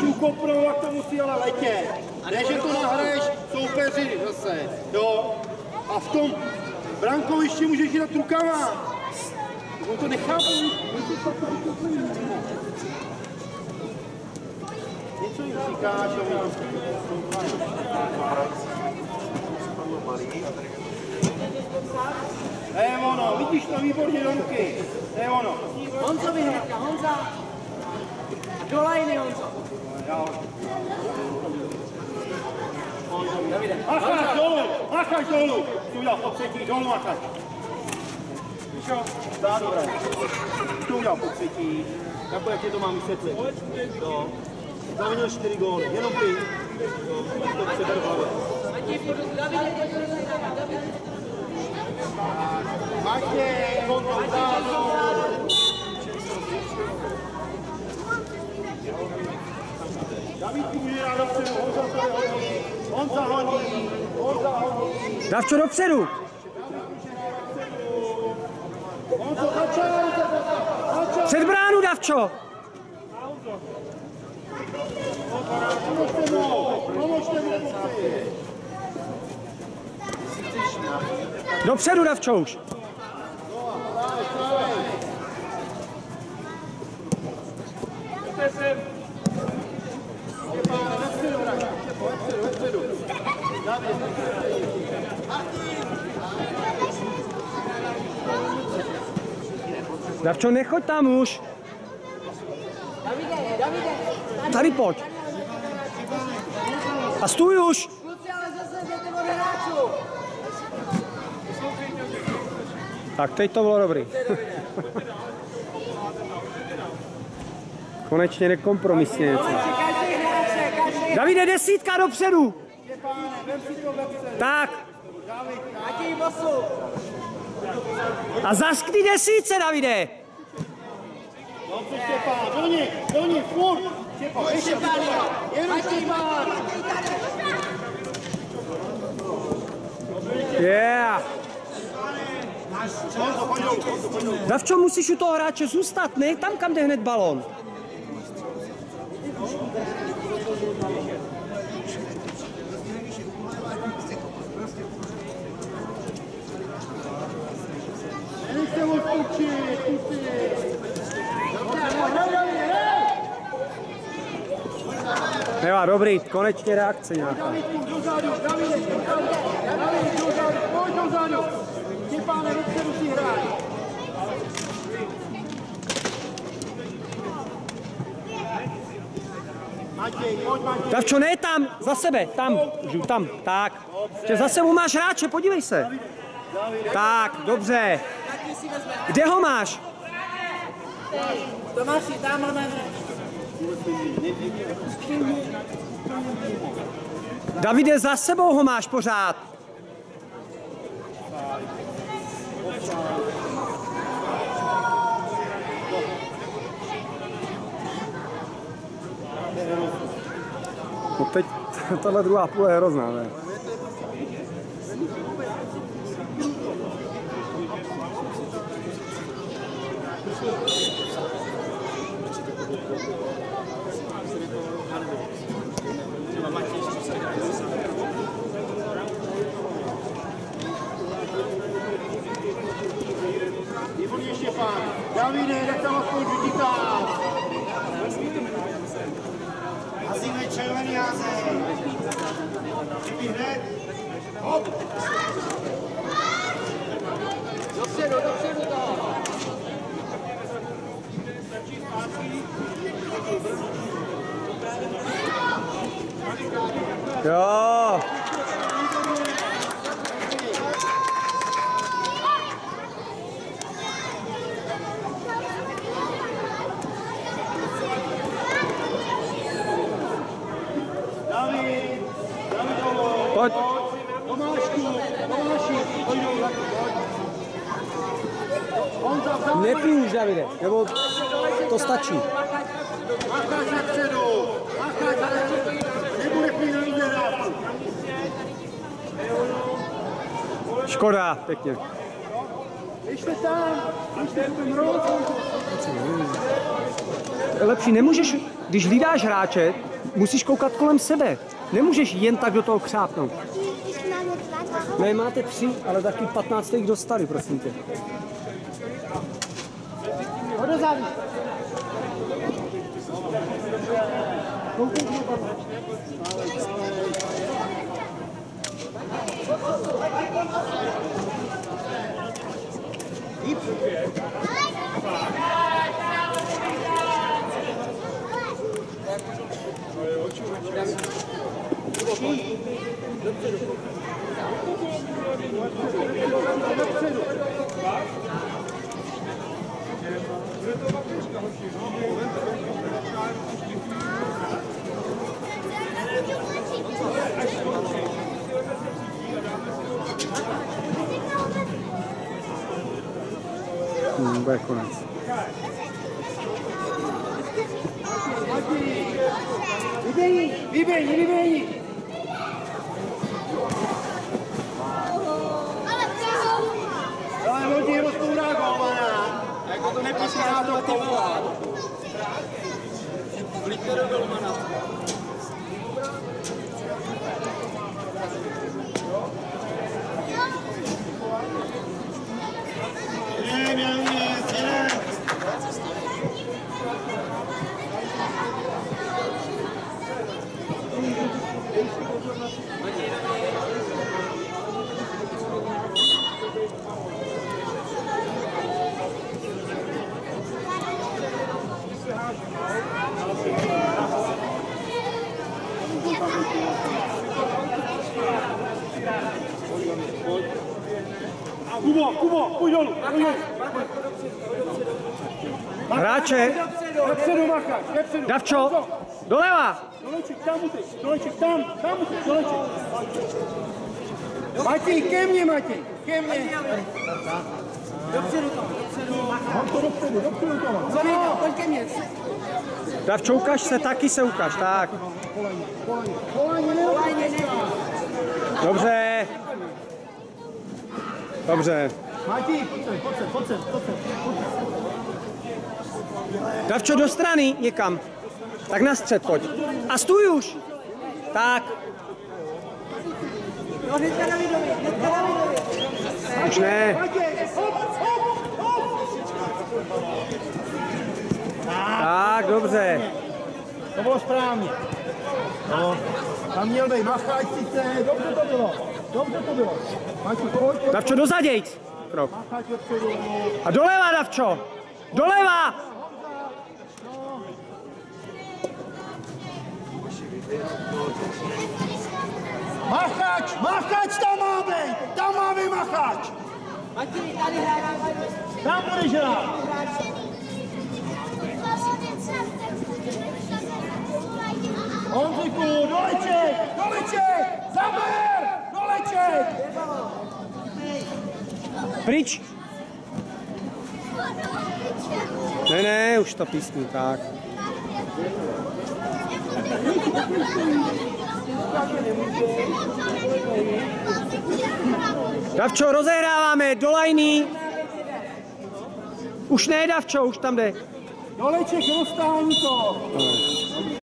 když ukopnou, tak to musí ale letět. Ne, že to nahraješ soupeři zase, jo. A v tom brankovišti můžeš jít rukama. On to nechápu. Něco jim říkáš, jo. Ono, vidíš to výborně do ruky. Ono. Honzo vyhrávka, Honza. Do lajny, Honzo. Macháš dolů. Tu udělal po třetí, dolů macháš. Víš jo? Dá, dobré. Tu udělal po třetí. Takhle, jak tě to mám vysvětlit. Jo. Zavinil 4 góly, jenom ty. To přeber v hlavě. Matěj, Honzo, vzadu. Davidku může dát dopředu, Honza hodí. Davčo, dopředu! Před bránu, Davčo! Dopředu, Davčo, už! Davčo, nechoď tam už. Davide. Tady pojď. A stůj už. Kluci, ale zase jdete od hráčů. Tak teď to bylo dobrý. Konečně nekompromisně něco. Davide, 10 dopředu. Tak. Matěj bosu. A zaskni 10, Davide. Dobře, Štěpán, do ní, furt. Štěpán, jenom Štěpán. Yeah. Davčo, musíš u toho hráče zůstat, ne tam, kam jde hned balón. Nechte ho zkučit, Jo, dobrý, konečně reakce nějaká. Davidku, dozadu, Davide, dozadu, pojď dozadu. Štěpáne, dopředu si hraj. Matěj, pojď Matěj. Davčo, ne tam, za sebe, tam, tam, tak. Že za sebou máš hráče, podívej se. Tak, dobře. Kde ho máš? Tomáši, tam máme. Davide, za sebou ho máš pořád. No teď, tahle druhá půl je hrozná, ne? Výborně Štěpán. Davide, tak tam aspoň vytýká. Hazíme červený házej. Chytí hned. Hop. Dopředu to. Jo. Pojď. Nepij už, Davide, nebo to stačí. Macháš napředu. Nebude pít na výděrávku. Škoda, pěkně. Ještě tam. Ještě ten roz. Lepší nemůžeš, když hlídáš hráče, musíš koukat kolem sebe. Nemůžeš jen tak do toho křápnout. Ne, máte 3, ale taky 15 jich dostali, prosím tě. Odezadu. Bude konec. Vyběhni. Ale hodně je rozpouragovaná. Jako to nepíská to kouvá. Vlíte do golmana. Kubo, půjď dolů. Hráče, Dopředu, Macháč, dopředu. Davčo, doleva. Doleček, tam musíš, tam musíš, doleček. Matěj, ke mně, ke mně. Dopředu tam. Mám to dopředu tam. Zvonej tam, pojď ke mně. Davčo, ukaž se, taky se ukaž, tak. Kolajně, ne. Dobře. Matěj, pojď sem. Davčo, do strany, někam. Tak na střed, pojď. A stůj už. Tak. No, hnedka Davidovi. Už ne. Tak, dobře. To bylo správně. No, tam měl být Macháč sice, dobře to bylo. Matěj, pojď. Davčo, dozadějc. Krok. Macháč dopředu. A doleva, Davčo. Doleva. Macháč tam má být Macháč. Matěj, tady hrává. Tam budeš hrát. Ondříku, doleček, zaber, doleček. Pryč. Ne, už to písní, tak. Davčo, rozehráváme, do lajny. Už ne, Davčo, už tam jde. Doleček, roztáhni to.